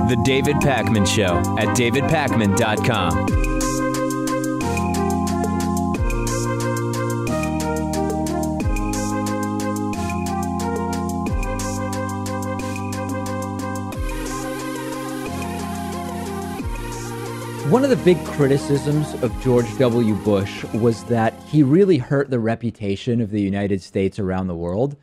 The David Pakman Show at davidpakman.com. One of the big criticisms of George W. Bush was that he really hurt the reputation of the United States around the world.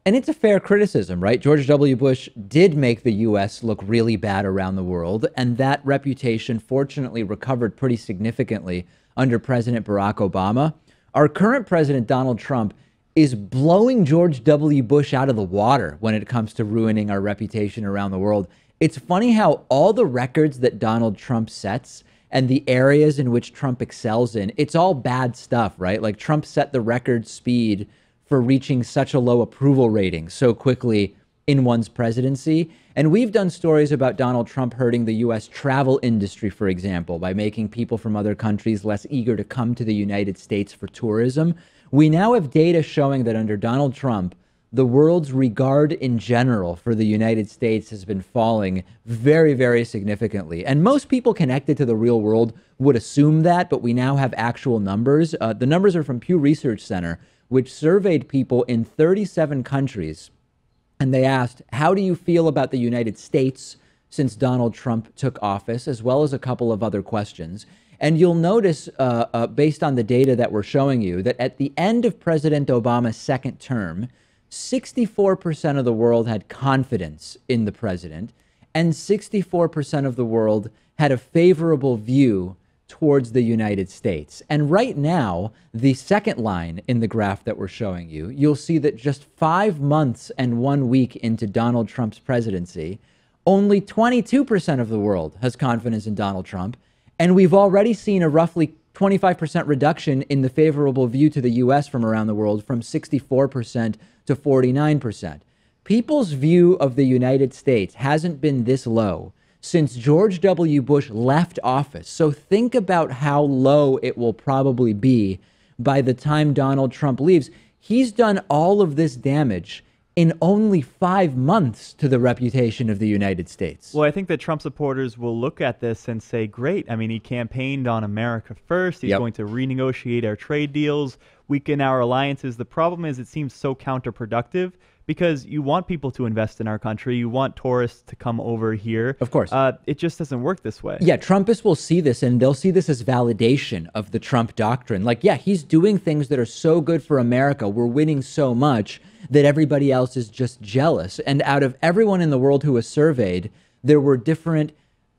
And it's a fair criticism, right? George W. Bush did make the U.S. look really bad around the world, and that reputation fortunately recovered pretty significantly under President Barack Obama. Our current president, Donald Trump, is blowing George W. Bush out of the water when it comes to ruining our reputation around the world. It's funny how all the records that Donald Trump sets and the areas in which Trump excels in, it's all bad stuff, right? Like Trump set the record speed for reaching such a low approval rating so quickly in one's presidency. And we've done stories about Donald Trump hurting the U.S. travel industry, for example, by making people from other countries less eager to come to the United States for tourism. We now have data showing that under Donald Trump, the world's regard in general for the United States has been falling very, very significantly. And most people connected to the real world would assume that, but we now have actual numbers. The numbers are from Pew Research Center, which surveyed people in 37 countries. And they asked, how do you feel about the United States since Donald Trump took office, as well as a couple of other questions. And you'll notice, based on the data that we're showing you, that at the end of President Obama's second term, 64% of the world had confidence in the president, and 64% of the world had a favorable view towards the United States. And right now, the second line in the graph that we're showing you, you'll see that just 5 months and 1 week into Donald Trump's presidency, only 22% of the world has confidence in Donald Trump. And we've already seen a roughly 25% reduction in the favorable view to the U.S. from around the world, from 64% to 49%. People's view of the United States hasn't been this low since George W. Bush left office. So think about how low it will probably be by the time Donald Trump leaves. He's done all of this damage in only 5 months to the reputation of the United States. Well, I think that Trump supporters will look at this and say, great. I mean, he campaigned on America first. He's going to renegotiate our trade deals, weaken our alliances. The problem is it seems so counterproductive because you want people to invest in our country. You want tourists to come over here. Of course. It just doesn't work this way. Yeah, Trumpists will see this and they'll see this as validation of the Trump doctrine. Like, yeah, he's doing things that are so good for America. We're winning so much that everybody else is just jealous. And out of everyone in the world who was surveyed, there were different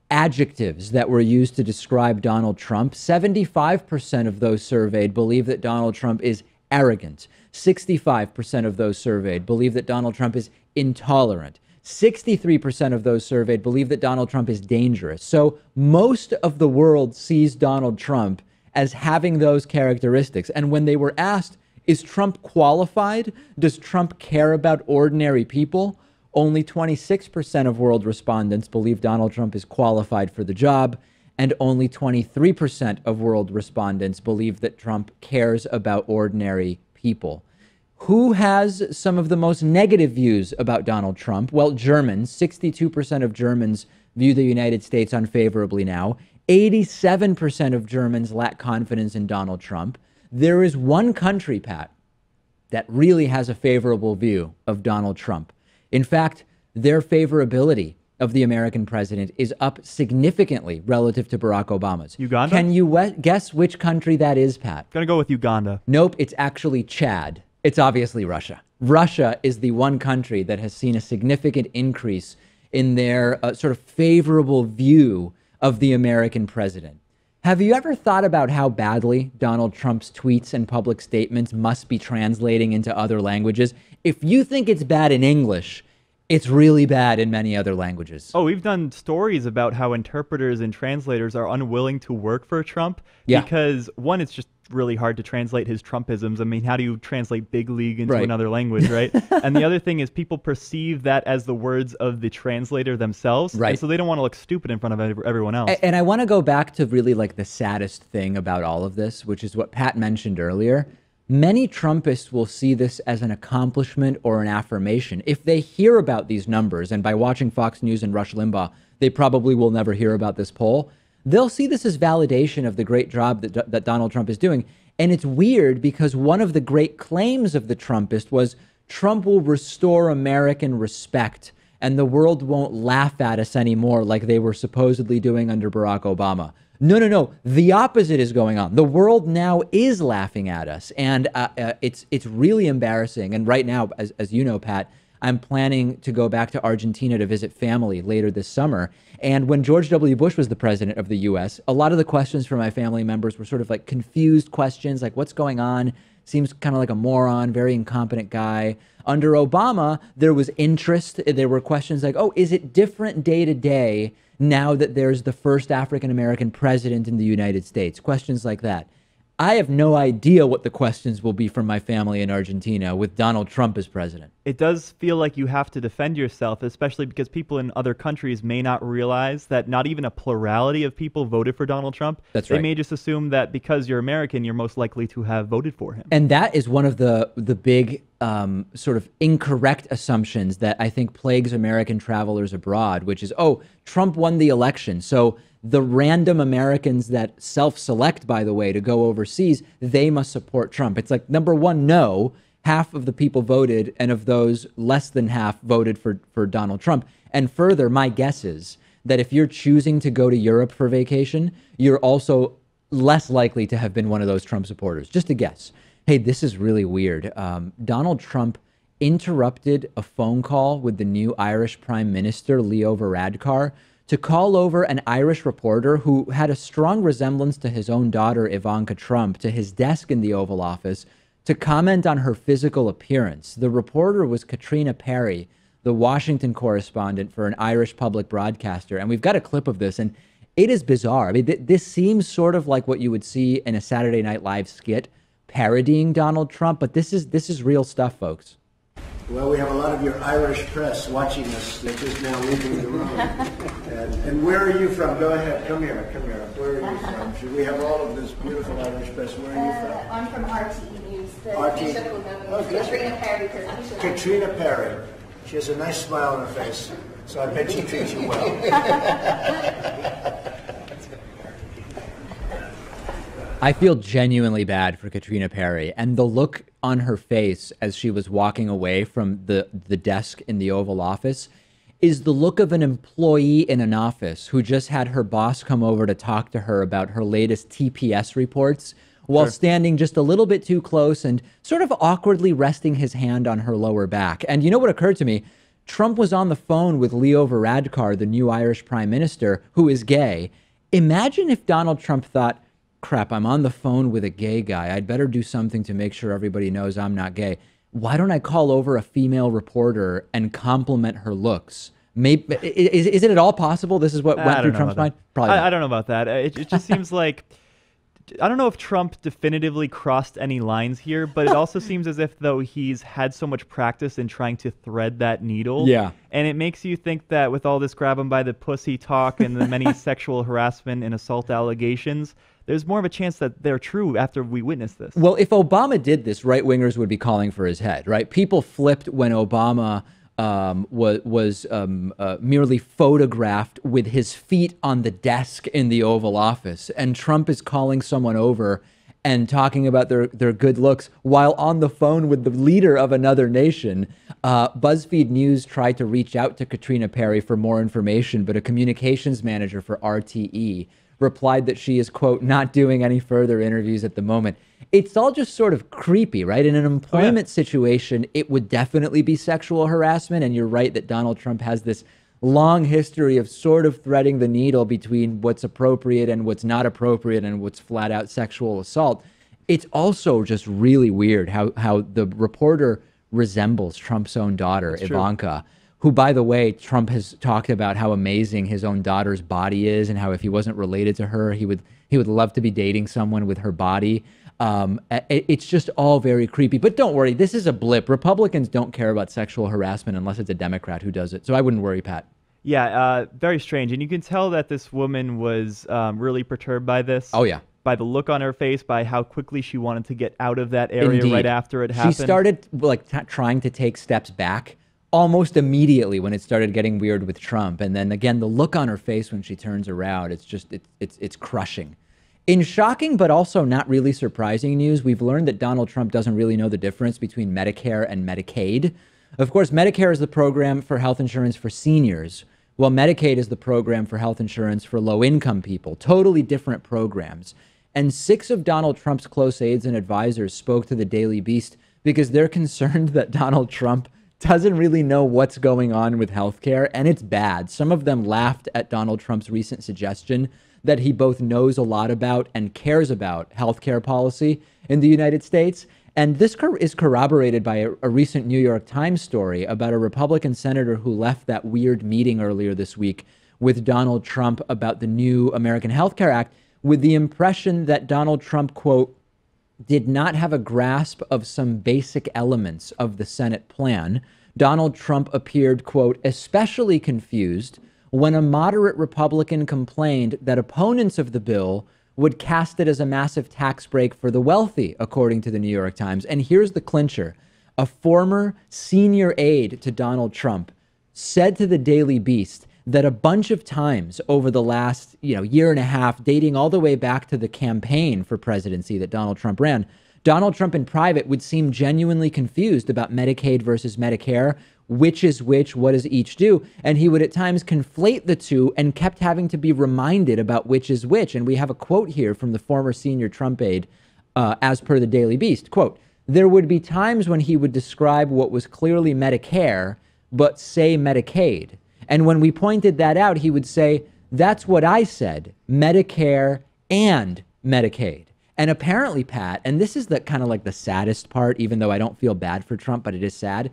adjectives that were used to describe Donald Trump. 75% of those surveyed believe that Donald Trump is arrogant. 65% of those surveyed believe that Donald Trump is intolerant. 63% of those surveyed believe that Donald Trump is dangerous. So most of the world sees Donald Trump as having those characteristics. And when they were asked, is Trump qualified? Does Trump care about ordinary people? Only 26% of world respondents believe Donald Trump is qualified for the job, and only 23% of world respondents believe that Trump cares about ordinary people. Who has some of the most negative views about Donald Trump? Well, Germans. 62% of Germans view the United States unfavorably now. 87% of Germans lack confidence in Donald Trump. There is one country, Pat, that really has a favorable view of Donald Trump. In fact, their favorability of the American president is up significantly relative to Barack Obama's. Uganda? Can you guess which country that is, Pat? Gonna go with Uganda. Nope, it's actually Chad. It's obviously Russia. Russia is the one country that has seen a significant increase in their sort of favorable view of the American president. Have you ever thought about how badly Donald Trump's tweets and public statements must be translating into other languages? If you think it's bad in English, it's really bad in many other languages. Oh, we've done stories about how interpreters and translators are unwilling to work for Trump because, one, it's just really hard to translate his Trumpisms. I mean, how do you translate big league into another language, right? And the other thing is people perceive that as the words of the translator themselves. Right. And so they don't want to look stupid in front of everyone else. And I want to go back to really like the saddest thing about all of this, which is what Pat mentioned earlier. Many Trumpists will see this as an accomplishment or an affirmation. If they hear about these numbers, and by watching Fox News and Rush Limbaugh, they probably will never hear about this poll, they'll see this as validation of the great job that Donald Trump is doing. And it's weird because one of the great claims of the Trumpist was Trump will restore American respect and the world won't laugh at us anymore like they were supposedly doing under Barack Obama. No. The opposite is going on. The world now is laughing at us. And it's really embarrassing. And right now, as you know, Pat, I'm planning to go back to Argentina to visit family later this summer. And when George W. Bush was the president of the U.S., a lot of the questions from my family members were sort of like confused questions, like what's going on? Seems kind of like a moron, very incompetent guy. Under Obama, there was interest. There were questions like, oh, is it different day to day now that there's the first African-American president in the United States? Questions like that. I have no idea what the questions will be from my family in Argentina with Donald Trump as president. It does feel like you have to defend yourself, especially because people in other countries may not realize that not even a plurality of people voted for Donald Trump. That's right. They may just assume that because you're American, you're most likely to have voted for him. And that is one of the big sort of incorrect assumptions that I think plagues American travelers abroad, which is, oh, Trump won the election, so the random Americans that self-select, by the way, to go overseas, they must support Trump. It's like, number one, no, half of the people voted, and of those, less than half voted for Donald Trump. And further, my guess is that if you're choosing to go to Europe for vacation, you're also less likely to have been one of those Trump supporters. Just a guess. Hey, this is really weird. Donald Trump interrupted a phone call with the new Irish Prime Minister, Leo Varadkar, to call over an Irish reporter who had a strong resemblance to his own daughter, Ivanka Trump, to his desk in the Oval Office to comment on her physical appearance. The reporter was Caitriona Perry, the Washington correspondent for an Irish public broadcaster. And we've got a clip of this, and it is bizarre. I mean, this seems sort of like what you would see in a Saturday Night Live skit parodying Donald Trump, but this is real stuff, folks. Well, we have a lot of your Irish press watching us. They're just now leaving the room. And where are you from? Go ahead. Come here. Where are you from? Should we have all of this beautiful Irish press? Where are you from? I'm from RTE News. Caitriona Perry. Caitriona Perry. She has a nice smile on her face, so I bet she treats you well. I feel genuinely bad for Caitriona Perry, and the look on her face as she was walking away from the desk in the Oval Office is the look of an employee in an office who just had her boss come over to talk to her about her latest TPS reports while standing just a little bit too close and sort of awkwardly resting his hand on her lower back. And you know what occurred to me? Trump was on the phone with Leo Varadkar, the new Irish Prime Minister, who is gay. Imagine if Donald Trump thought, crap, I'm on the phone with a gay guy. I'd better do something to make sure everybody knows I'm not gay. Why don't I call over a female reporter and compliment her looks? Maybe, is it at all possible this is what went through Trump's mind? Probably not. I don't know about that. It just seems like, I don't know if Trump definitively crossed any lines here, but it also seems as if though he's had so much practice in trying to thread that needle. Yeah. And it makes you think that with all this grab him by the pussy talk and the many sexual harassment and assault allegations, there's more of a chance that they're true after we witness this. Well, if Obama did this, right-wingers would be calling for his head, right? People flipped when Obama was merely photographed with his feet on the desk in the Oval Office, and Trump is calling someone over and talking about their good looks while on the phone with the leader of another nation. BuzzFeed News tried to reach out to Caitriona Perry for more information, but a communications manager for RTE replied that she is, quote, not doing any further interviews at the moment. It's all just sort of creepy, right? In an employment situation, it would definitely be sexual harassment. And you're right that Donald Trump has this long history of sort of threading the needle between what's appropriate and what's not appropriate and what's flat out sexual assault. It's also just really weird how the reporter resembles Trump's own daughter, Ivanka, who, by the way, Trump has talked about how amazing his own daughter's body is and how if he wasn't related to her, he would love to be dating someone with her body. It's just all very creepy. But don't worry, this is a blip. Republicans don't care about sexual harassment unless it's a Democrat who does it. So I wouldn't worry, Pat. Yeah, very strange. And you can tell that this woman was really perturbed by this. Oh, yeah. by the look on her face, by how quickly she wanted to get out of that area right after it happened. She started like trying to take steps back almost immediately when it started getting weird with Trump. And then again, the look on her face when she turns around, it's crushing. In shocking but also not really surprising news, we've learned that Donald Trump doesn't really know the difference between Medicare and Medicaid. Of course, Medicare is the program for health insurance for seniors, while Medicaid is the program for health insurance for low-income people. Totally different programs. And 6 of Donald Trump's close aides and advisors spoke to the Daily Beast because they're concerned that Donald Trump doesn't really know what's going on with healthcare, and it's bad. Some of them laughed at Donald Trump's recent suggestion that he both knows a lot about and cares about healthcare policy in the United States. And this is corroborated by a recent New York Times story about a Republican senator who left that weird meeting earlier this week with Donald Trump about the new American Health Care Act with the impression that Donald Trump, quote, did not have a grasp of some basic elements of the Senate plan. Donald Trump appeared, quote, especially confused when a moderate Republican complained that opponents of the bill would cast it as a massive tax break for the wealthy, according to the New York Times. And here's the clincher. A former senior aide to Donald Trump said to the Daily Beast that a bunch of times over the last, year and a half, dating all the way back to the campaign for presidency that Donald Trump ran, Donald Trump in private would seem genuinely confused about Medicaid versus Medicare, which is which, what does each do? And he would at times conflate the two and kept having to be reminded about which is which. And we have a quote here from the former senior Trump aide, as per the Daily Beast, quote, there would be times when he would describe what was clearly Medicare, but say Medicaid. And when we pointed that out, he would say, that's what I said, Medicare and Medicaid. And apparently, Pat, and this is the kind of like the saddest part, even though I don't feel bad for Trump, but it is sad.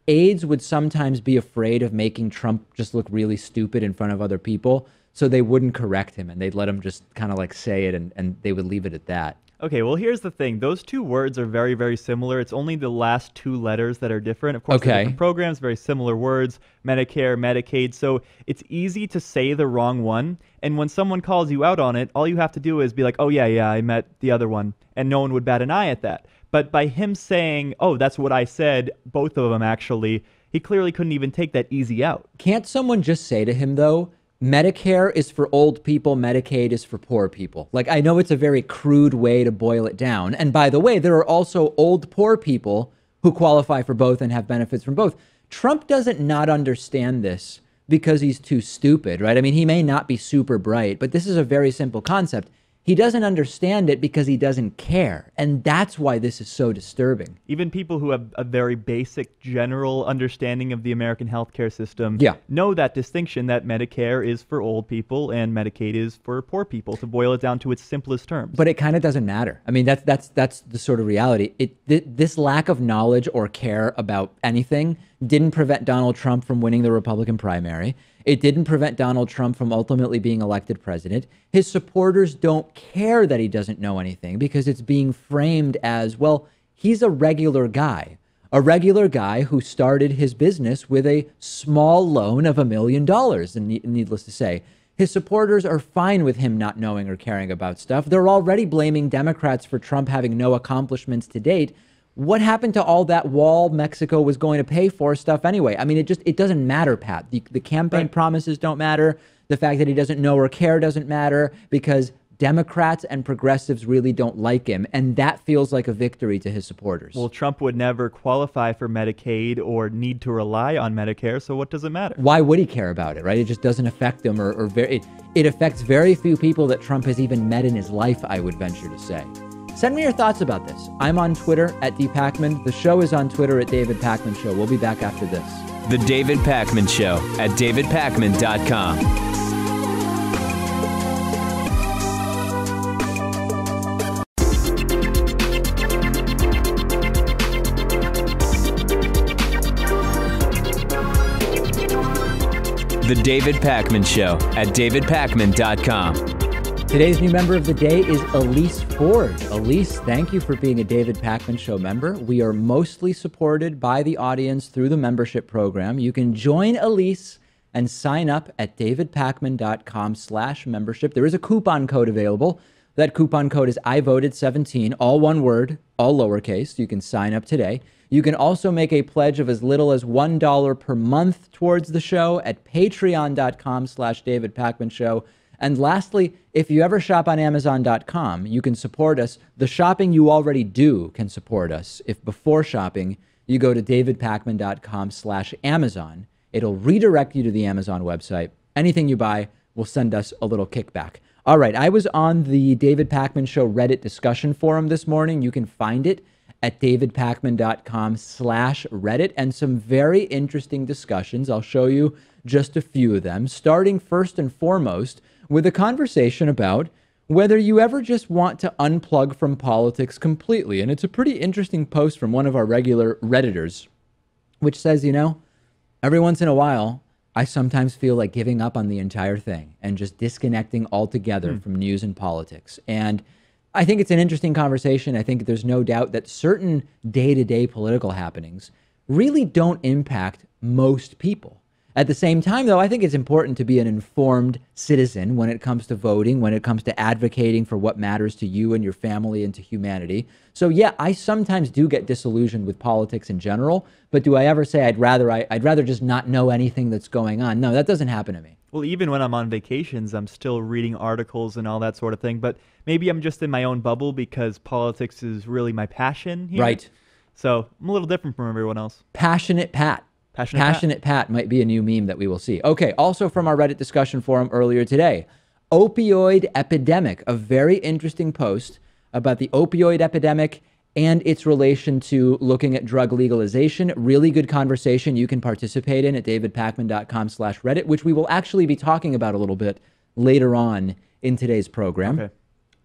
Aides would sometimes be afraid of making Trump just look really stupid in front of other people. So they wouldn't correct him and they'd let him just kind of like say it and they would leave it at that. Okay, well, here's the thing. Those two words are very, very similar. It's only the last 2 letters that are different. Of course, they're different programs, very similar words, Medicare, Medicaid. So it's easy to say the wrong one. And when someone calls you out on it, all you have to do is be like, oh, yeah, I meant the other one. And no one would bat an eye at that. But by him saying, oh, that's what I said, both of them actually, he clearly couldn't even take that easy out. Can't someone just say to him, though, Medicare is for old people, Medicaid is for poor people? Like, I know it's a very crude way to boil it down. And by the way, there are also old poor people who qualify for both and have benefits from both. Trump doesn't not understand this because he's too stupid, right? I mean, he may not be super bright, but this is a very simple concept. He doesn't understand it because he doesn't care. And that's why this is so disturbing. Even people who have a very basic general understanding of the American healthcare system know that distinction that Medicare is for old people and Medicaid is for poor people, to boil it down to its simplest terms. But it kind of doesn't matter. I mean, that's the sort of reality. This lack of knowledge or care about anything didn't prevent Donald Trump from winning the Republican primary. It didn't prevent Donald Trump from ultimately being elected president. His supporters don't care that he doesn't know anything because it's being framed as, well, he's a regular guy who started his business with a small loan of $1 million. And needless to say, his supporters are fine with him not knowing or caring about stuff. They're already blaming Democrats for Trump having no accomplishments to date. What happened to all that wall Mexico was going to pay for stuff anyway? I mean, it doesn't matter, Pat. The campaign promises don't matter. The fact that he doesn't know or care doesn't matter because Democrats and progressives really don't like him. And that feels like a victory to his supporters. Well, Trump would never qualify for Medicaid or need to rely on Medicare. So what does it matter? Why would he care about it, right? It just doesn't affect him it affects very few people that Trump has even met in his life, I would venture to say. Send me your thoughts about this. I'm on Twitter at @DPakman. The show is on Twitter at David Pakman Show. We'll be back after this. The David Pakman Show at davidpakman.com. The David Pakman Show at davidpakman.com. Today's new member of the day is Elise Ford. Elise, thank you for being a David Pakman Show member. We are mostly supported by the audience through the membership program. You can join Elise and sign up at davidpakman.com/membership. There is a coupon code available That coupon code is IVoted17, all one word, all lowercase. You can sign up today. You can also make a pledge of as little as $1 per month towards the show at patreon.com/David Pakman Show. And lastly, if you ever shop on Amazon.com, you can support us. The shopping you already do can support us. If before shopping, you go to davidpakman.com/Amazon, it'll redirect you to the Amazon website. Anything you buy will send us a little kickback. All right, I was on the David Pakman Show Reddit discussion forum this morning. You can find it at davidpakman.com/Reddit, and some very interesting discussions. I'll show you just a few of them, starting first and foremost with a conversation about whether you ever just want to unplug from politics completely. And it's a pretty interesting post from one of our regular Redditors, which says, you know, every once in a while, I sometimes feel like giving up on the entire thing and just disconnecting altogether from news and politics. And I think it's an interesting conversation. I think there's no doubt that certain day-to-day political happenings really don't impact most people. At the same time, though, I think it's important to be an informed citizen when it comes to voting, when it comes to advocating for what matters to you and your family and to humanity. So, yeah, I sometimes do get disillusioned with politics in general, but do I ever say I'd rather just not know anything that's going on? No, that doesn't happen to me. Well, even when I'm on vacations, I'm still reading articles and all that sort of thing. But maybe I'm just in my own bubble because politics is really my passion here. Right. So I'm a little different from everyone else. Passionate Pat. Passionate Pat might be a new meme that we will see. Okay, also from our Reddit discussion forum earlier today, opioid epidemic, a very interesting post about the opioid epidemic and its relation to looking at drug legalization. Really good conversation you can participate in at davidpakman.com/Reddit, which we will actually be talking about a little bit later on in today's program. Okay.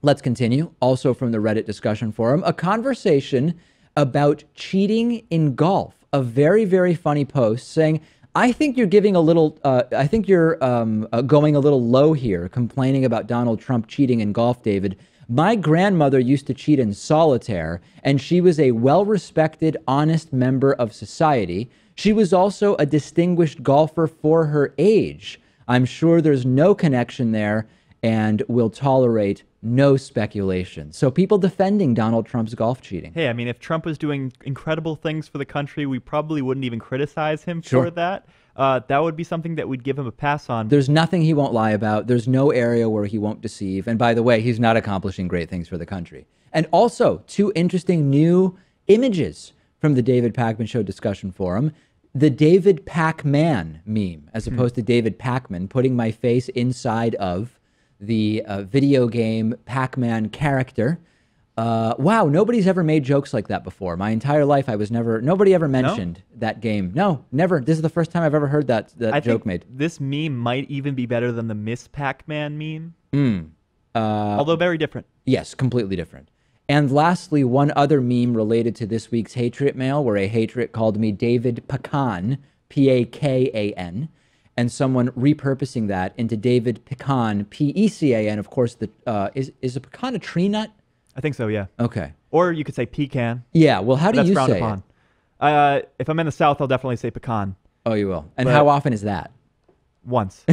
Let's continue. Also from the Reddit discussion forum, a conversation about cheating in golf. A very, very funny post saying, I think you're giving a little, I think you're going a little low here, complaining about Donald Trump cheating in golf, David. My grandmother used to cheat in solitaire, and she was a well-respected, honest member of society. She was also a distinguished golfer for her age. I'm sure there's no connection there and will tolerate no speculation. So people defending Donald Trump's golf cheating. Hey, I mean, if Trump was doing incredible things for the country, we probably wouldn't even criticize him for that. That would be something that we'd give him a pass on. There's nothing he won't lie about. There's no area where he won't deceive. And by the way, he's not accomplishing great things for the country. And also, two interesting new images from the David Pakman Show discussion forum. The David Pakman meme, as opposed to David Pakman, putting my face inside of the video game Pac-Man character. Wow, nobody's ever made jokes like that before. My entire life, nobody ever mentioned that game. No, never. This is the first time I've ever heard that joke made. This meme might even be better than the Miss Pac-Man meme. Although very different. Yes, completely different. And lastly, one other meme related to this week's Hatred Mail, where a hatred called me David Pakman, P-A-K-A-N. And someone repurposing that into David Pecan, P-E-C-A-N. Of course, is a pecan a tree nut? I think so, yeah. Okay. Or you could say pecan. Yeah, well, how do you say it? If I'm in the South, I'll definitely say pecan. Oh, you will. And how often is that? Once.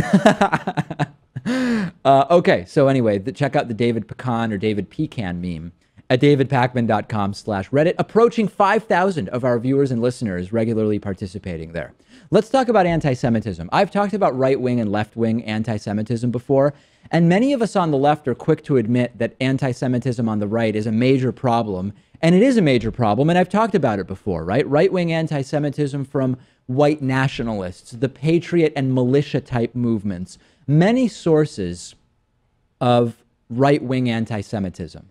Okay, so anyway, check out the David Pecan or David Pecan meme at davidpakman.com/Reddit, approaching 5,000 of our viewers and listeners regularly participating there. Let's talk about anti-Semitism. I've talked about right-wing and left-wing anti-Semitism before, and many of us on the left are quick to admit that anti-Semitism on the right is a major problem, and it is a major problem, and I've talked about it before, right? Right-wing anti-Semitism from white nationalists, the patriot and militia-type movements, many sources of right-wing anti-Semitism.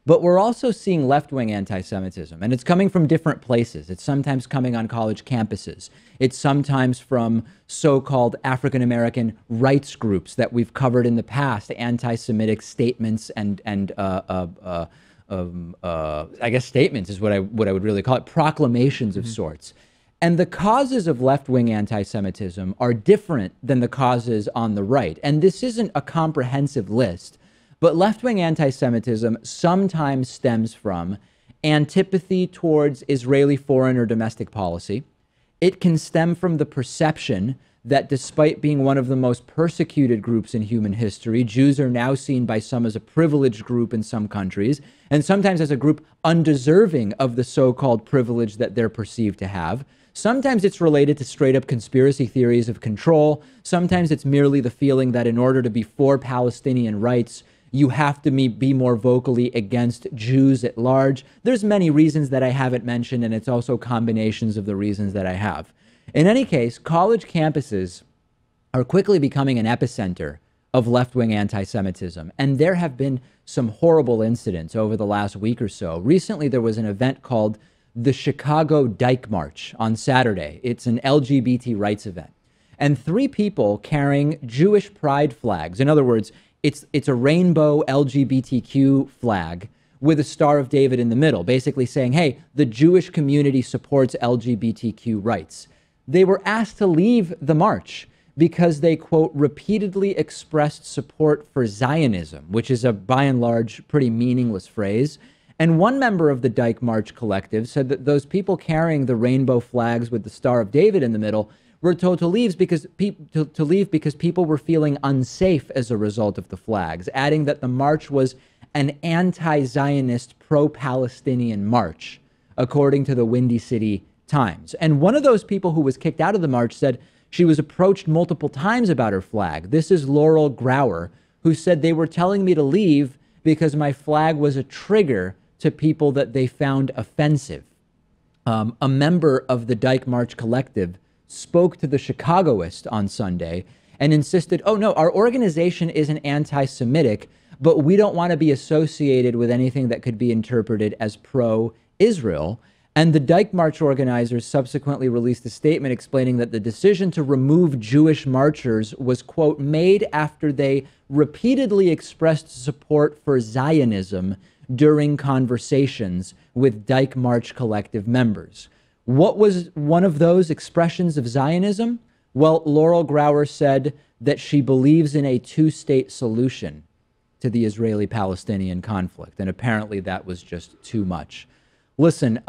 But we're also seeing left-wing anti-Semitism, and it's coming from different places. It's sometimes coming on college campuses. It's sometimes from so-called African-American rights groups that we've covered in the past, anti-Semitic statements and I guess statements is what I would really call it, proclamations of sorts. And the causes of left-wing anti-Semitism are different than the causes on the right. And this isn't a comprehensive list. But left-wing anti-Semitism sometimes stems from antipathy towards Israeli foreign or domestic policy, It can stem from the perception that despite being one of the most persecuted groups in human history, Jews are now seen by some as a privileged group in some countries, and sometimes as a group undeserving of the so-called privilege that they're perceived to have. Sometimes it's related to straight-up conspiracy theories of control. Sometimes it's merely the feeling that in order to be for Palestinian rights, you have to be more vocally against Jews at large. There's many reasons that I haven't mentioned, and it's also combinations of the reasons that I have. In any case, college campuses are quickly becoming an epicenter of left-wing anti-Semitism, and there have been some horrible incidents over the last week or so. Recently, there was an event called the Chicago Dyke March on Saturday. It's an LGBT rights event, and 3 people carrying Jewish pride flags. In other words, it's a rainbow LGBTQ flag with a Star of David in the middle, basically saying, hey, the Jewish community supports LGBTQ rights. They were asked to leave the march because they, quote, repeatedly expressed support for Zionism, which is a, by and large, pretty meaningless phrase. And one member of the Dyke March Collective said that those people carrying the rainbow flags with the Star of David in the middle were told to leave because people were feeling unsafe as a result of the flags, adding that the march was an anti-Zionist, pro-Palestinian march, according to the Windy City Times. And one of those people who was kicked out of the march said she was approached multiple times about her flag. This is Laurel Grauer, who said they were telling me to leave because my flag was a trigger to people that they found offensive. A member of the Dyke March Collective spoke to the Chicagoist on Sunday and insisted, oh no, our organization isn't anti-Semitic, but we don't want to be associated with anything that could be interpreted as pro-Israel. And the Dyke March organizers subsequently released a statement explaining that the decision to remove Jewish marchers was, quote, made after they repeatedly expressed support for Zionism during conversations with Dyke March Collective members. What was one of those expressions of Zionism? Well, Laurel Grauer said that she believes in a 2-state solution to the Israeli-Palestinian conflict, and apparently that was just too much. Listen,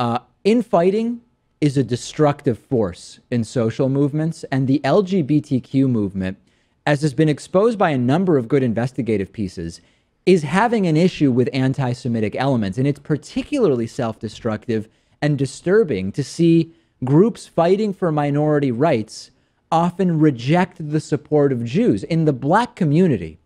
infighting is a destructive force in social movements, and the LGBTQ movement, as has been exposed by a number of good investigative pieces, is having an issue with anti-Semitic elements, and it's particularly self-destructive and disturbing to see groups fighting for minority rights often reject the support of Jews. In the black community,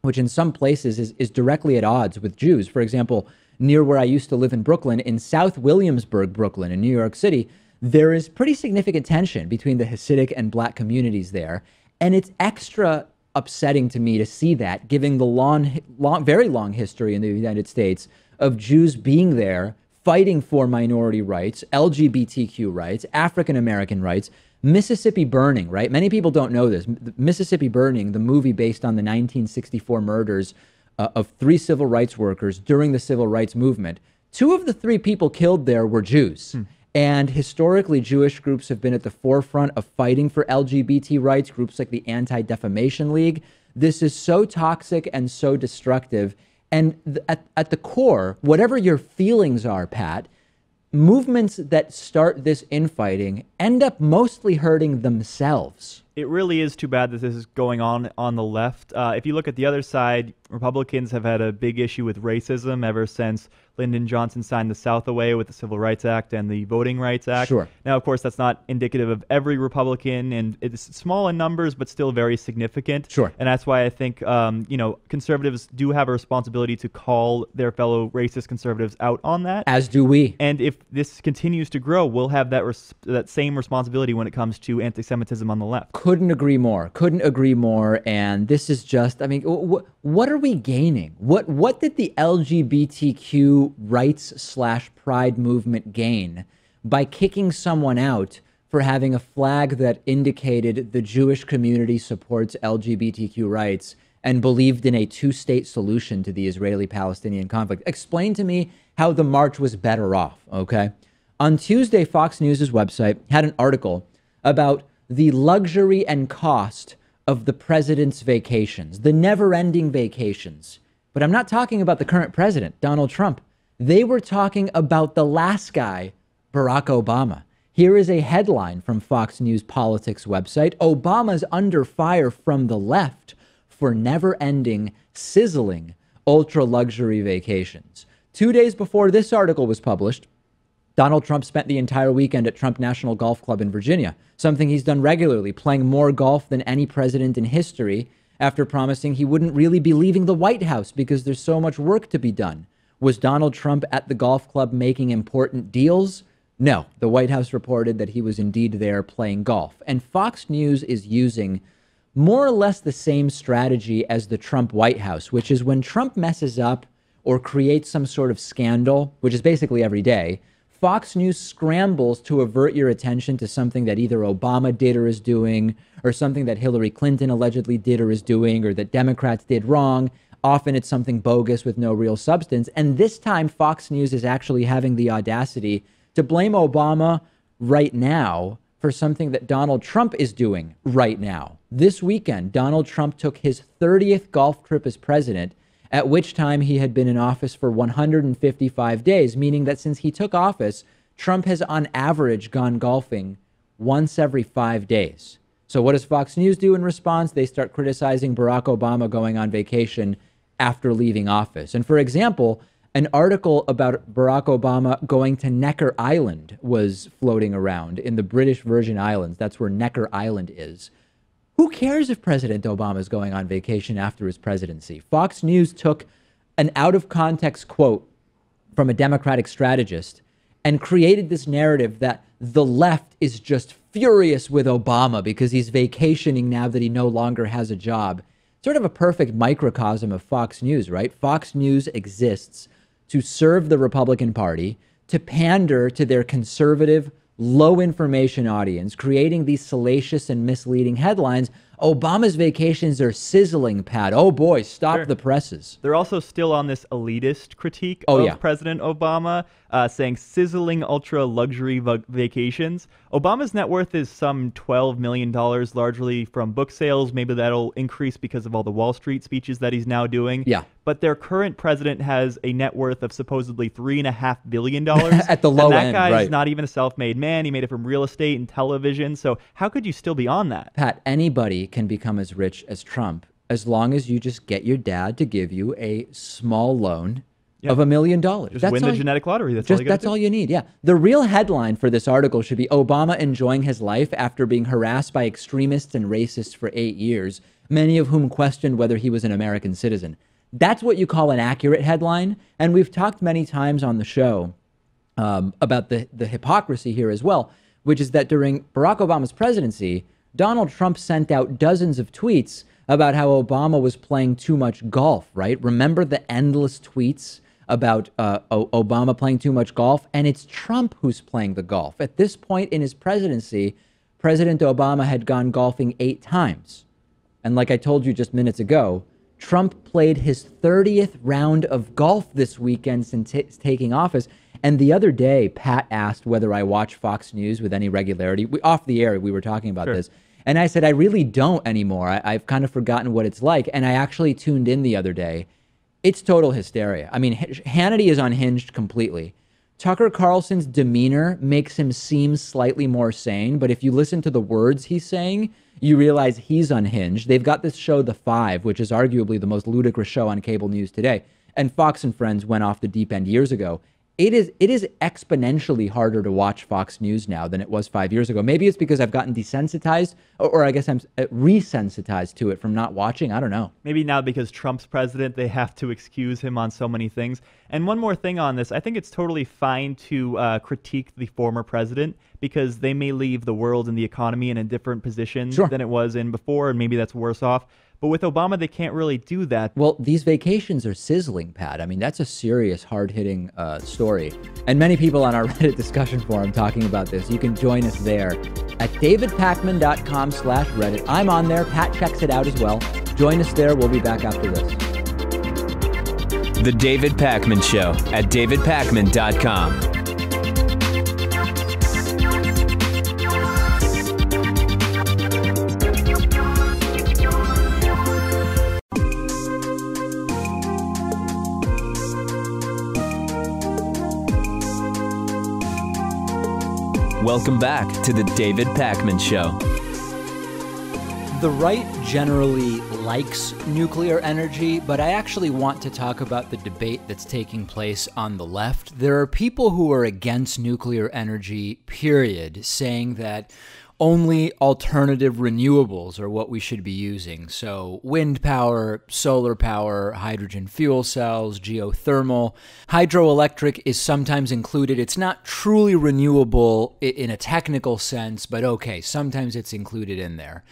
which in some places is directly at odds with Jews, for example, near where I used to live in Brooklyn, in South Williamsburg, Brooklyn, in New York City, there is pretty significant tension between the Hasidic and black communities there. And it's extra upsetting to me to see that, given the very long history in the United States of Jews being there, fighting for minority rights, LGBTQ rights, African-American rights, Mississippi Burning, right? Many people don't know this. Mississippi Burning, the movie based on the 1964 murders of 3 civil rights workers during the civil rights movement. 2 of the 3 people killed there were Jews. And historically, Jewish groups have been at the forefront of fighting for LGBT rights, groups like the Anti-Defamation League. This is so toxic and so destructive. And at the core, whatever your feelings are, Pat, movements that start this infighting end up mostly hurting themselves. It really is too bad that this is going on the left. If you look at the other side, Republicans have had a big issue with racism ever since Lyndon Johnson signed the South away with the Civil Rights Act and the Voting Rights Act. Sure. Now, of course, that's not indicative of every Republican, and it's small in numbers, but still very significant. Sure. And that's why I think, conservatives do have a responsibility to call their fellow racist conservatives out on that. As do we. And if this continues to grow, we'll have that same responsibility when it comes to anti-Semitism on the left. Couldn't agree more. Couldn't agree more. And this is just, I mean, what are we gaining? What did the LGBTQ rights/pride movement gain by kicking someone out for having a flag that indicated the Jewish community supports LGBTQ rights and believed in a 2-state solution to the Israeli-Palestinian conflict? Explain to me how the march was better off, okay? On Tuesday, Fox News' website had an article about the luxury and cost of the president's vacations, the never-ending vacations. But I'm not talking about the current president, Donald Trump. They were talking about the last guy, Barack Obama. Here is a headline from Fox News Politics website. Obama's under fire from the left for never-ending, sizzling, ultra-luxury vacations. 2 days before this article was published, Donald Trump spent the entire weekend at Trump National Golf Club in Virginia, something he's done regularly, playing more golf than any president in history after promising he wouldn't really be leaving the White House because there's so much work to be done. Was Donald Trump at the golf club making important deals? No, the White House reported that he was indeed there playing golf. And Fox News is using more or less the same strategy as the Trump White House, which is when Trump messes up or creates some sort of scandal, which is basically every day, Fox News scrambles to avert your attention to something that either Obama did or is doing, or something that Hillary Clinton allegedly did or is doing, or that Democrats did wrong. Often it's something bogus with no real substance. And this time, Fox News is actually having the audacity to blame Obama right now for something that Donald Trump is doing right now. This weekend, Donald Trump took his 30th golf trip as president, at which time he had been in office for 155 days, meaning that since he took office, Trump has on average gone golfing once every 5 days. So what does Fox News do in response? They start criticizing Barack Obama going on vacation after leaving office. And for example, an article about Barack Obama going to Necker Island was floating around in the British Virgin Islands. That's where Necker Island is. Who cares if President Obama is going on vacation after his presidency? Fox News took an out-of-context quote from a Democratic strategist and created this narrative that the left is just furious with Obama because he's vacationing now that he no longer has a job. Sort of a perfect microcosm of Fox News, right? Fox News exists to serve the Republican Party, to pander to their conservative, low information audience, creating these salacious and misleading headlines. Obama's vacations are sizzling, Pat. Oh boy, stop the presses. They're also still on this elitist critique of President Obama, saying sizzling ultra luxury vacations. Obama's net worth is some $12 million, largely from book sales. Maybe that'll increase because of all the Wall Street speeches that he's now doing. Yeah. But their current president has a net worth of supposedly $3.5 billion. At the low end, and that guy is not even a self-made man. He made it from real estate and television. So how could you still be on that? Pat, anybody can become as rich as Trump as long as you just get your dad to give you a small loan of $1 million. Just win the genetic lottery. That's all you need. Yeah. The real headline for this article should be Obama enjoying his life after being harassed by extremists and racists for 8 years, many of whom questioned whether he was an American citizen. That's what you call an accurate headline. And we've talked many times on the show about the hypocrisy here as well, which is that during Barack Obama's presidency, Donald Trump sent out dozens of tweets about how Obama was playing too much golf, right? Remember the endless tweets about Obama playing too much golf? And it's Trump who's playing the golf. At this point in his presidency, President Obama had gone golfing 8 times. And like I told you just minutes ago, Trump played his 30th round of golf this weekend since taking office. And the other day, Pat asked whether I watch Fox News with any regularity. Off the air, we were talking about this. And I said, I really don't anymore. I've kind of forgotten what it's like. And I actually tuned in the other day. It's total hysteria. I mean, Hannity is unhinged completely. Tucker Carlson's demeanor makes him seem slightly more sane. But if you listen to the words he's saying, you realize he's unhinged. They've got this show, The Five, which is arguably the most ludicrous show on cable news today. And Fox and Friends went off the deep end years ago. It is exponentially harder to watch Fox News now than it was 5 years ago. Maybe it's because I've gotten desensitized, or I guess I'm resensitized to it from not watching. I don't know. Maybe now because Trump's president, they have to excuse him on so many things. And one more thing on this, I think it's totally fine to critique the former president because they may leave the world and the economy in a different position than it was in before, and maybe that's worse off. But with Obama, they can't really do that. Well, these vacations are sizzling, Pat. I mean, that's a serious, hard-hitting story. And many people on our Reddit discussion forum talking about this. You can join us there at davidpakman.com/Reddit. I'm on there. Pat checks it out as well. Join us there. We'll be back after this. The David Pakman Show at davidpakman.com. Welcome back to the David Pakman Show. The right generally likes nuclear energy, but I actually want to talk about the debate that's taking place on the left. There are people who are against nuclear energy, period, saying that only alternative renewables are what we should be using. So wind power, solar power, hydrogen fuel cells, geothermal. Hydroelectric is sometimes included. It's not truly renewable in a technical sense, but okay, sometimes it's included in there.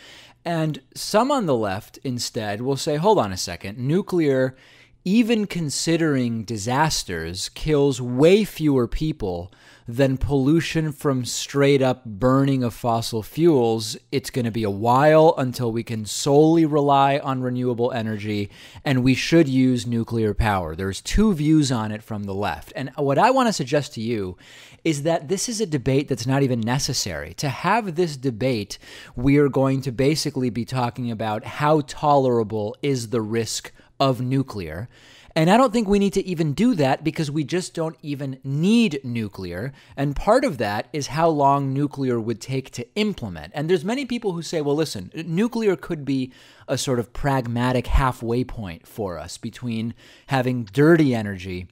And some on the left instead will say, hold on a second, nuclear, even considering disasters, kills way fewer people than pollution from straight up burning of fossil fuels. It's going to be a while until we can solely rely on renewable energy, and we should use nuclear power. There's two views on it from the left. And what I want to suggest to you is that this is a debate that's not even necessary. To have this debate, we are going to basically be talking about how tolerable is the risk of nuclear. And I don't think we need to even do that because we just don't even need nuclear. And part of that is how long nuclear would take to implement. And there's many people who say, well, listen, nuclear could be a sort of pragmatic halfway point for us between having dirty energy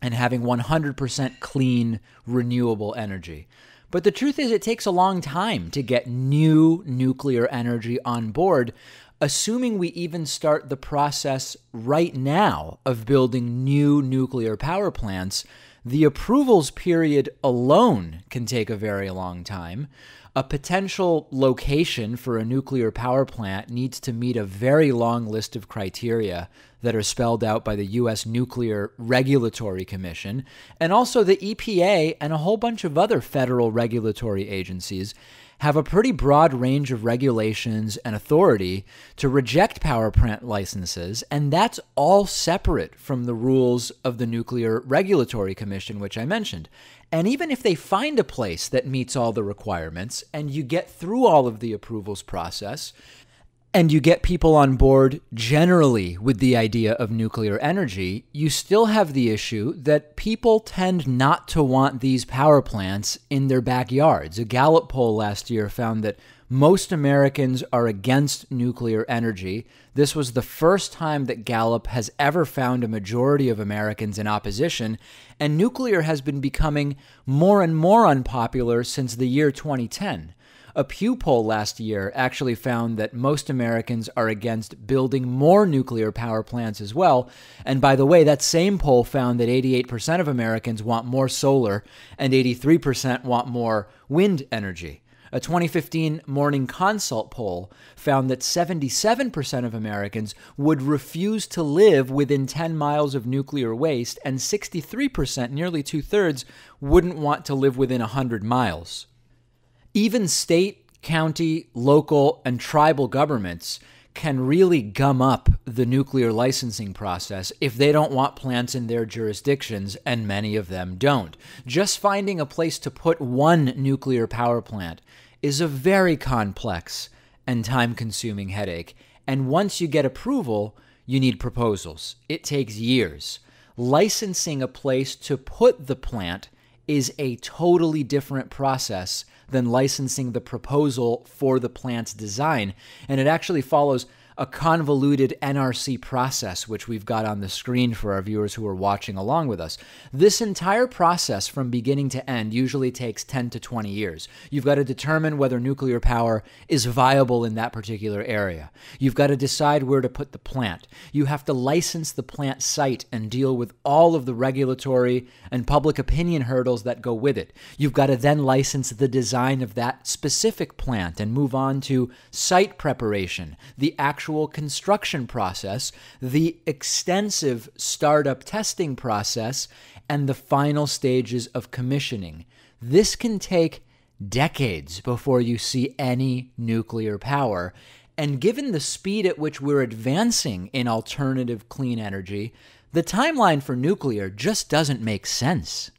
and having 100% clean, renewable energy. But the truth is, it takes a long time to get new nuclear energy on board. Assuming we even start the process right now of building new nuclear power plants, the approvals period alone can take a very long time. A potential location for a nuclear power plant needs to meet a very long list of criteria that are spelled out by the U.S. Nuclear Regulatory Commission, and also the EPA and a whole bunch of other federal regulatory agencies have a pretty broad range of regulations and authority to reject power plant licenses, and that's all separate from the rules of the Nuclear Regulatory Commission, which I mentioned. And even if they find a place that meets all the requirements, and you get through all of the approvals process, and you get people on board generally with the idea of nuclear energy, you still have the issue that people tend not to want these power plants in their backyards. A Gallup poll last year found that most Americans are against nuclear energy. This was the first time that Gallup has ever found a majority of Americans in opposition, and nuclear has been becoming more and more unpopular since the year 2010. A Pew poll last year actually found that most Americans are against building more nuclear power plants as well. And by the way, that same poll found that 88% of Americans want more solar and 83% want more wind energy. A 2015 Morning Consult poll found that 77% of Americans would refuse to live within 10 miles of nuclear waste, and 63%, nearly two-thirds, wouldn't want to live within 100 miles. Even state, county, local, and tribal governments can really gum up the nuclear licensing process if they don't want plants in their jurisdictions, and many of them don't. Just finding a place to put one nuclear power plant is a very complex and time-consuming headache. And once you get approval, you need proposals. It takes years. Licensing a place to put the plant is a totally different process than licensing the proposal for the plant's design. And it actually follows a convoluted NRC process, which we've got on the screen for our viewers who are watching along with us. This entire process from beginning to end usually takes 10 to 20 years. You've got to determine whether nuclear power is viable in that particular area. You've got to decide where to put the plant. You have to license the plant site and deal with all of the regulatory and public opinion hurdles that go with it. You've got to then license the design of that specific plant and move on to site preparation, the actual construction process, the extensive startup testing process, and the final stages of commissioning. This can take decades before you see any nuclear power. And given the speed at which we're advancing in alternative clean energy, the timeline for nuclear just doesn't make sense.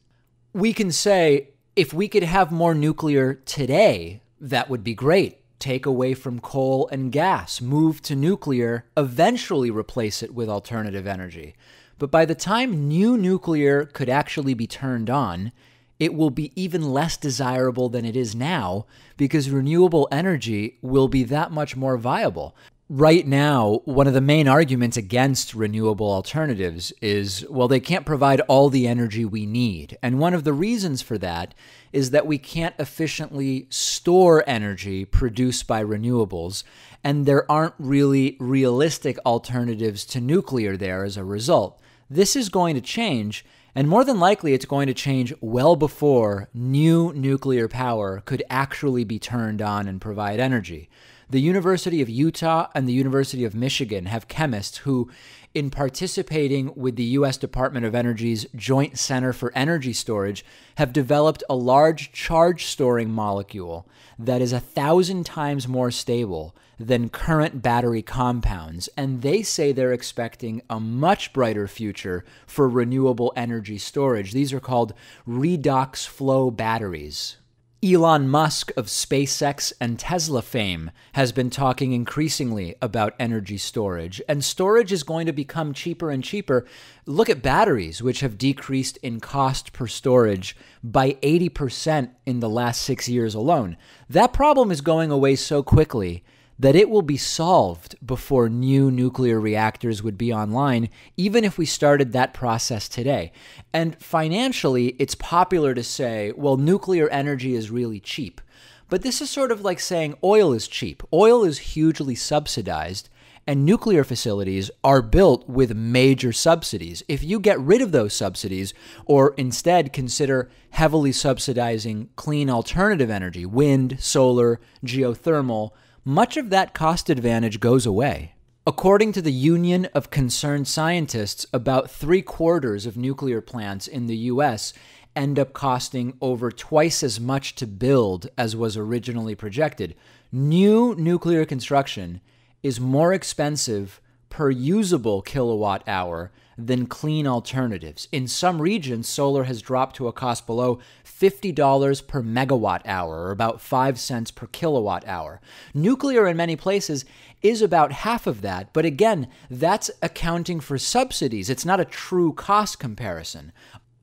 We can say, if we could have more nuclear today, that would be great. Take away from coal and gas, move to nuclear, eventually replace it with alternative energy. But by the time new nuclear could actually be turned on, it will be even less desirable than it is now because renewable energy will be that much more viable. Right now, one of the main arguments against renewable alternatives is, well, they can't provide all the energy we need. And one of the reasons for that is that we can't efficiently store energy produced by renewables, and there aren't really realistic alternatives to nuclear there as a result. This is going to change, and more than likely it's going to change well before new nuclear power could actually be turned on and provide energy. The University of Utah and the University of Michigan have chemists who, in participating with the U.S. Department of Energy's Joint Center for Energy Storage, have developed a large charge-storing molecule that is 1,000 times more stable than current battery compounds, and they say they're expecting a much brighter future for renewable energy storage. These are called redox flow batteries. Elon Musk of SpaceX and Tesla fame has been talking increasingly about energy storage, and storage is going to become cheaper and cheaper. Look at batteries, which have decreased in cost per storage by 80% in the last 6 years alone. That problem is going away so quickly that it will be solved before new nuclear reactors would be online, even if we started that process today. And financially, it's popular to say, well, nuclear energy is really cheap. But this is sort of like saying oil is cheap. Oil is hugely subsidized, and nuclear facilities are built with major subsidies. If you get rid of those subsidies, or instead consider heavily subsidizing clean alternative energy, wind, solar, geothermal, much of that cost advantage goes away. According to the Union of Concerned Scientists, about 3/4 of nuclear plants in the U.S. end up costing over twice as much to build as was originally projected. New nuclear construction is more expensive per usable kilowatt hour than clean alternatives. In some regions, solar has dropped to a cost below $50 per megawatt hour, or about 5 cents per kilowatt hour. Nuclear in many places is about half of that, but again, that's accounting for subsidies. It's not a true cost comparison.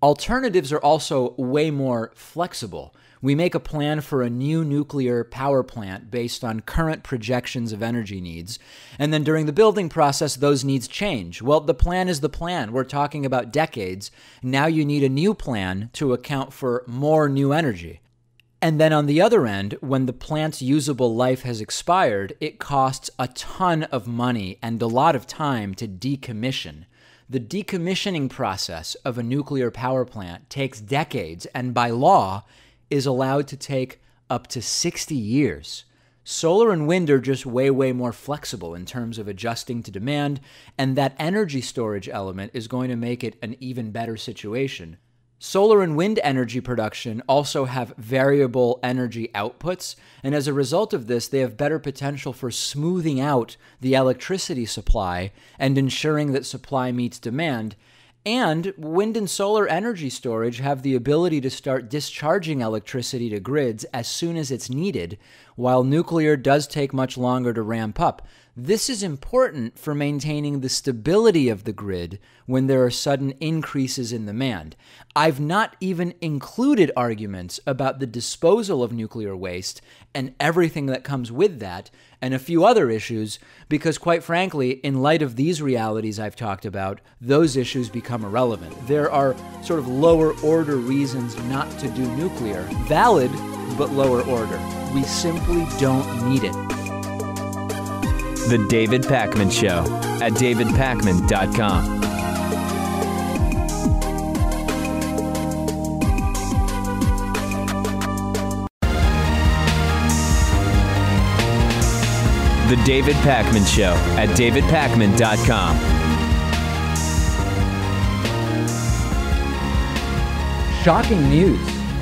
Alternatives are also way more flexible. We make a plan for a new nuclear power plant based on current projections of energy needs, and then during the building process, those needs change. Well, the plan is the plan. We're talking about decades. Now you need a new plan to account for more new energy. And then on the other end, when the plant's usable life has expired, it costs a ton of money and a lot of time to decommission. The decommissioning process of a nuclear power plant takes decades, and by law, is allowed to take up to 60 years. Solar and wind are just way, way more flexible in terms of adjusting to demand, and that energy storage element is going to make it an even better situation. Solar and wind energy production also have variable energy outputs, and as a result of this, they have better potential for smoothing out the electricity supply and ensuring that supply meets demand. And wind and solar energy storage have the ability to start discharging electricity to grids as soon as it's needed, while nuclear does take much longer to ramp up. This is important for maintaining the stability of the grid when there are sudden increases in demand. I've not even included arguments about the disposal of nuclear waste and everything that comes with that, and a few other issues, because quite frankly, in light of these realities I've talked about, those issues become irrelevant. There are sort of lower order reasons not to do nuclear. Valid, but lower order. We simply don't need it. The David Pakman Show at davidpakman.com. The David Pakman Show at davidpakman.com. Shocking news.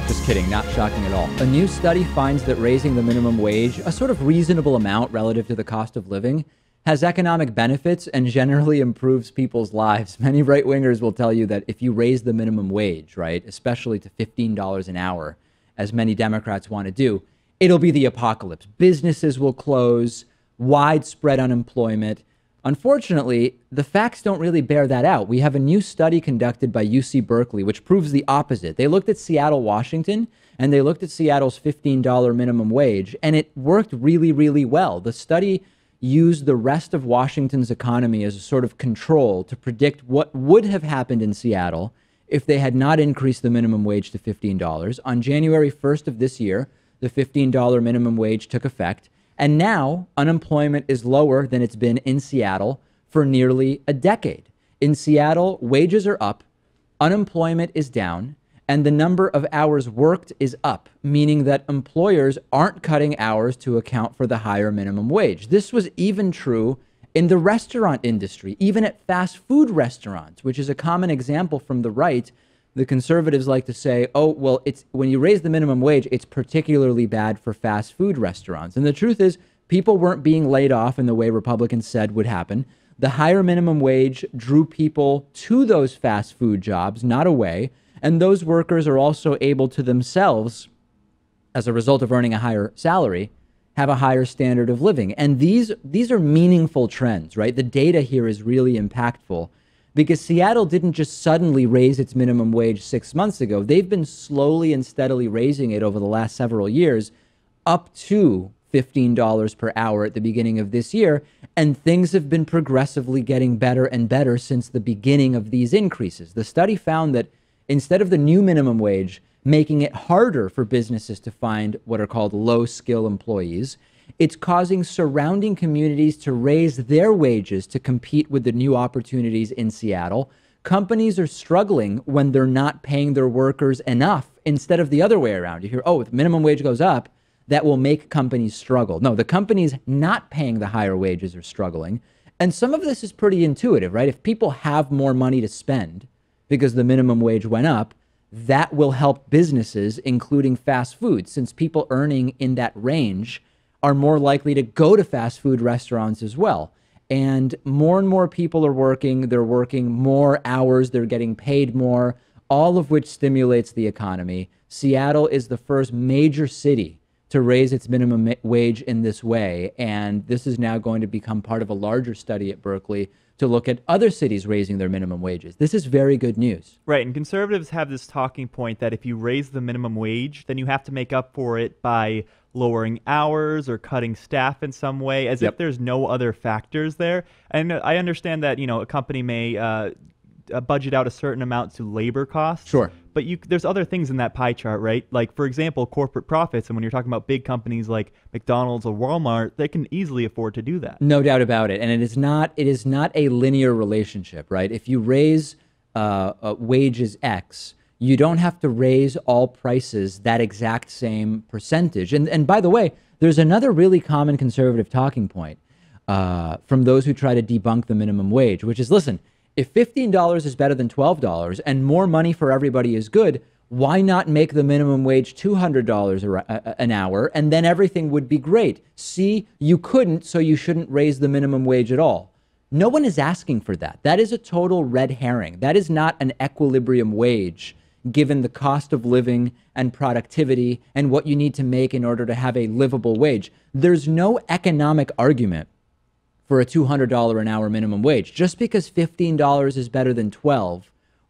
Just kidding, not shocking at all. A new study finds that raising the minimum wage, a sort of reasonable amount relative to the cost of living, has economic benefits and generally improves people's lives. Many right-wingers will tell you that if you raise the minimum wage, right, especially to $15 an hour, as many Democrats want to do, it'll be the apocalypse. Businesses will close, widespread unemployment, Unfortunately, the facts don't really bear that out. We have a new study conducted by UC Berkeley, which proves the opposite. They looked at Seattle, Washington, and they looked at Seattle's $15 minimum wage, and it worked really, really well. The study used the rest of Washington's economy as a sort of control to predict what would have happened in Seattle if they had not increased the minimum wage to $15. On January 1st of this year, the $15 minimum wage took effect. And now unemployment is lower than it's been in Seattle for nearly a decade. In Seattle, wages are up, unemployment is down, and the number of hours worked is up, meaning that employers aren't cutting hours to account for the higher minimum wage. This was even true in the restaurant industry, even at fast food restaurants, which is a common example from the right. The conservatives like to say, oh, well, it's when you raise the minimum wage, it's particularly bad for fast food restaurants. And the truth is, people weren't being laid off in the way Republicans said would happen. The higher minimum wage drew people to those fast food jobs, not away. And those workers are also able to themselves, as a result of earning a higher salary, have a higher standard of living. And these are meaningful trends, right? The data here is really impactful. Because Seattle didn't just suddenly raise its minimum wage 6 months ago. They've been slowly and steadily raising it over the last several years up to $15 per hour at the beginning of this year. And things have been progressively getting better and better since the beginning of these increases. The study found that instead of the new minimum wage making it harder for businesses to find what are called low-skill employees, it's causing surrounding communities to raise their wages to compete with the new opportunities in Seattle. Companies are struggling when they're not paying their workers enough instead of the other way around. You hear, oh, if the minimum wage goes up, that will make companies struggle. No, the companies not paying the higher wages are struggling. And some of this is pretty intuitive, right? If people have more money to spend because the minimum wage went up, that will help businesses, including fast food, since people earning in that range are more likely to go to fast food restaurants as well. And more people are working. They're working more hours. They're getting paid more, all of which stimulates the economy. Seattle is the first major city to raise its minimum wage in this way. And this is now going to become part of a larger study at Berkeley to look at other cities raising their minimum wages. This is very good news. Right, and conservatives have this talking point that if you raise the minimum wage, then you have to make up for it by lowering hours or cutting staff in some way, as if there's no other factors there. And I understand that, a company may budget out a certain amount to labor costs. Sure. But there's other things in that pie chart, right? Like, for example, corporate profits. And when you're talking about big companies like McDonald's or Walmart, they can easily afford to do that. No doubt about it. And it is not a linear relationship, right? If you raise wages X, you don't have to raise all prices that exact same percentage. And by the way, there's another really common conservative talking point from those who try to debunk the minimum wage, which is, listen, if $15 is better than $12 and more money for everybody is good, why not make the minimum wage $200 an hour, and then everything would be great? See, you couldn't, so you shouldn't raise the minimum wage at all. No one is asking for that. That is a total red herring. That is not an equilibrium wage, given the cost of living and productivity and what you need to make in order to have a livable wage. There's no economic argument for a $200 an hour minimum wage. Just because $15 is better than $12,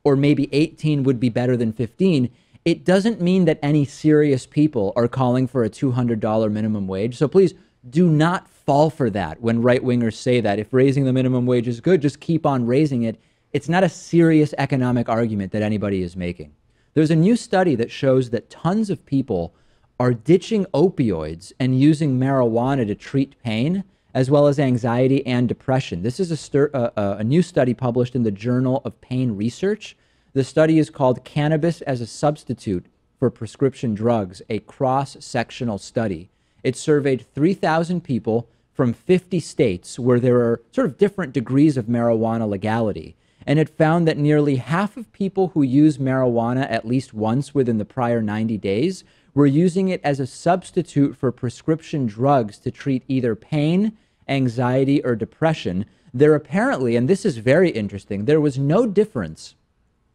or maybe $18 would be better than $15, it doesn't mean that any serious people are calling for a $200 minimum wage. So please do not fall for that when right-wingers say that. If raising the minimum wage is good, just keep on raising it. It's not a serious economic argument that anybody is making. There's a new study that shows that tons of people are ditching opioids and using marijuana to treat pain, as well as anxiety and depression. This is a new study published in the Journal of Pain Research. The study is called Cannabis as a Substitute for Prescription Drugs, a cross-sectional study. It surveyed 3,000 people from 50 states where there are sort of different degrees of marijuana legality. And it found that nearly half of people who use marijuana at least once within the prior 90 days were using it as a substitute for prescription drugs to treat either pain, anxiety, or depression. There apparently, and this is very interesting, there was no difference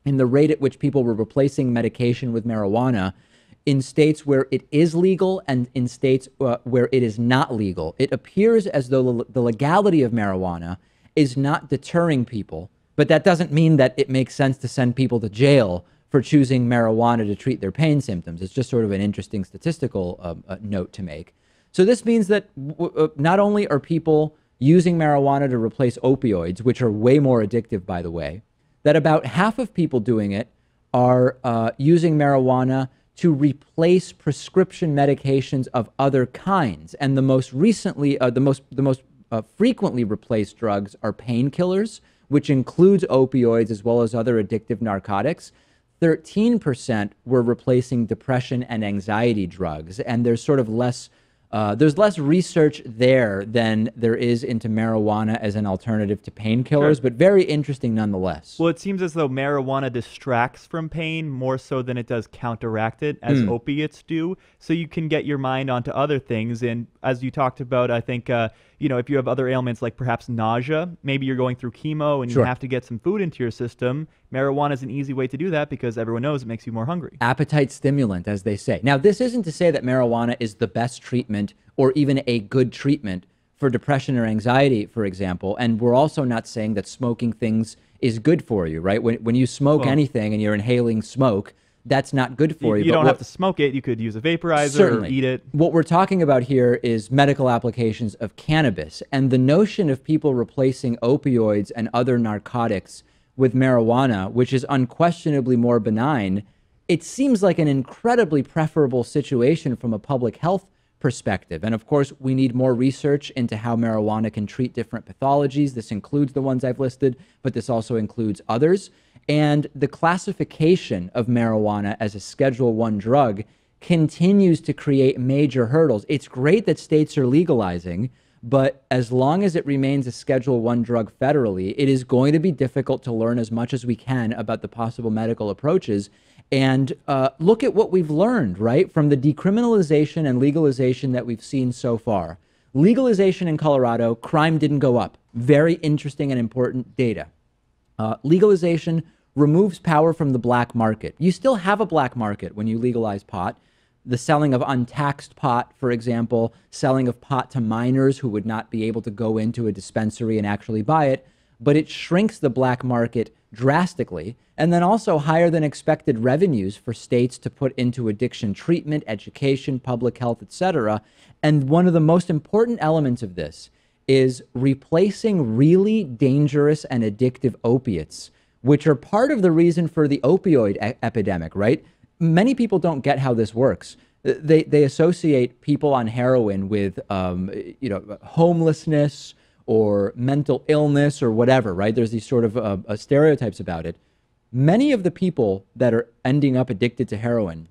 in the rate at which people were replacing medication with marijuana in states where it is legal and in states where it is not legal. It appears as though the legality of marijuana is not deterring people, but that doesn't mean that it makes sense to send people to jail for choosing marijuana to treat their pain symptoms. It's just sort of an interesting statistical note to make. So this means that not only are people using marijuana to replace opioids, which are way more addictive, by the way, that about half of people doing it are using marijuana to replace prescription medications of other kinds. And the most recently, the most frequently replaced drugs are painkillers, which includes opioids as well as other addictive narcotics. 13% were replacing depression and anxiety drugs. And there's sort of less research there than there is into marijuana as an alternative to painkillers, but very interesting nonetheless. Well, it seems as though marijuana distracts from pain more so than it does counteract it, as opiates do. So you can get your mind onto other things. And as you talked about, I think, if you have other ailments like perhaps nausea, maybe you're going through chemo and you have to get some food into your system. Marijuana is an easy way to do that because everyone knows it makes you more hungry. Appetite stimulant, as they say. Now, this isn't to say that marijuana is the best treatment or even a good treatment for depression or anxiety, for example. And we're also not saying that smoking things is good for you, right? When you smoke anything and you're inhaling smoke, that's not good for you. You don't have to smoke it. You could use a vaporizer or eat it. What we're talking about here is medical applications of cannabis. And the notion of people replacing opioids and other narcotics with marijuana, which is unquestionably more benign, it seems like an incredibly preferable situation from a public health perspective. And of course, we need more research into how marijuana can treat different pathologies. This includes the ones I've listed, but this also includes others. And the classification of marijuana as a Schedule I drug continues to create major hurdles. It's great that states are legalizing, but as long as it remains a Schedule I drug federally, it is going to be difficult to learn as much as we can about the possible medical approaches. And look at what we've learned, right, from the decriminalization and legalization that we've seen so far. Legalization in Colorado, crime didn't go up. Very interesting and important data. Legalization removes power from the black market. You still have a black market when you legalize pot. The selling of untaxed pot, for example, selling of pot to minors who would not be able to go into a dispensary and actually buy it, but it shrinks the black market drastically, and then also higher than expected revenues for states to put into addiction treatment, education, public health, etc. And one of the most important elements of this is replacing really dangerous and addictive opiates, which are part of the reason for the opioid epidemic, right? Many people don't get how this works. They associate people on heroin with, homelessness or mental illness or whatever, right? There's these sort of stereotypes about it. Many of the people that are ending up addicted to heroin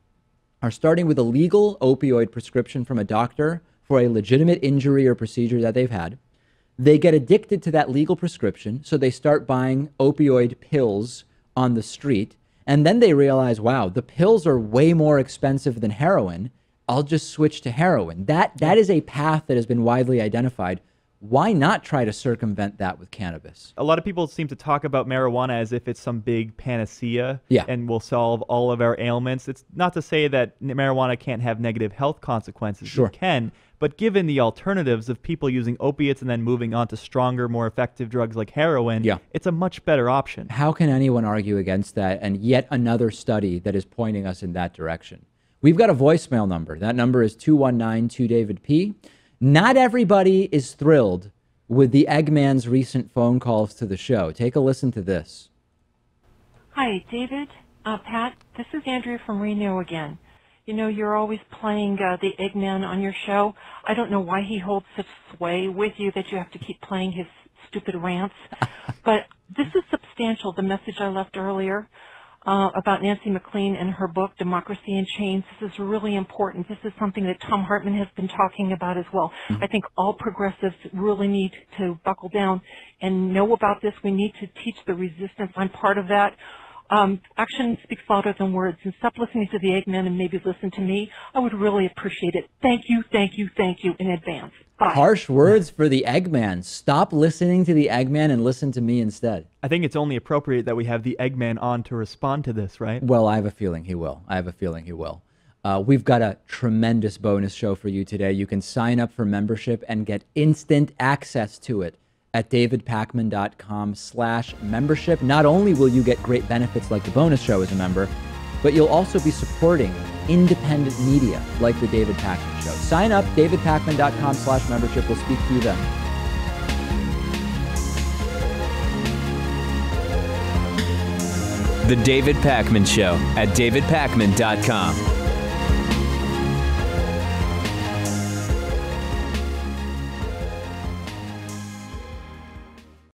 are starting with a legal opioid prescription from a doctor for a legitimate injury or procedure that they've had. They get addicted to that legal prescription, so they start buying opioid pills on the street, and then they realize, wow, the pills are way more expensive than heroin. I'll just switch to heroin. That is a path that has been widely identified. Why not try to circumvent that with cannabis? A lot of people seem to talk about marijuana as if it's some big panacea and will solve all of our ailments. It's not to say that marijuana can't have negative health consequences. Sure. It can, but given the alternatives of people using opiates and then moving on to stronger, more effective drugs like heroin, it's a much better option. How can anyone argue against that? And yet another study that is pointing us in that direction. We've got a voicemail number. That number is 219-2-DAVID-P. Not everybody is thrilled with the Eggman's recent phone calls to the show. Take a listen to this. Hi, David, Pat, this is Andrea from Reno again. You know, you're always playing the Eggman on your show. I don't know why he holds such sway with you that you have to keep playing his stupid rants. But this is substantial, the message I left earlier. About Nancy McLean and her book, Democracy in Chains. This is really important. This is something that Tom Hartman has been talking about as well. I think all progressives really need to buckle down and know about this. We need to teach the resistance. I'm part of that. Action speaks louder than words. And stop listening to the Eggman and maybe listen to me. I would really appreciate it. Thank you, thank you, thank you in advance. Bye. Harsh words for the Eggman. Stop listening to the Eggman and listen to me instead. I think it's only appropriate that we have the Eggman on to respond to this, right? Well, I have a feeling he will. We've got a tremendous bonus show for you today. You can sign up for membership and get instant access to it at davidpakman.com/membership. Not only will you get great benefits like the bonus show as a member, but you'll also be supporting independent media like the David Pakman Show. Sign up, davidpakman.com/membership. We'll speak to you then. The David Pakman Show at davidpakman.com.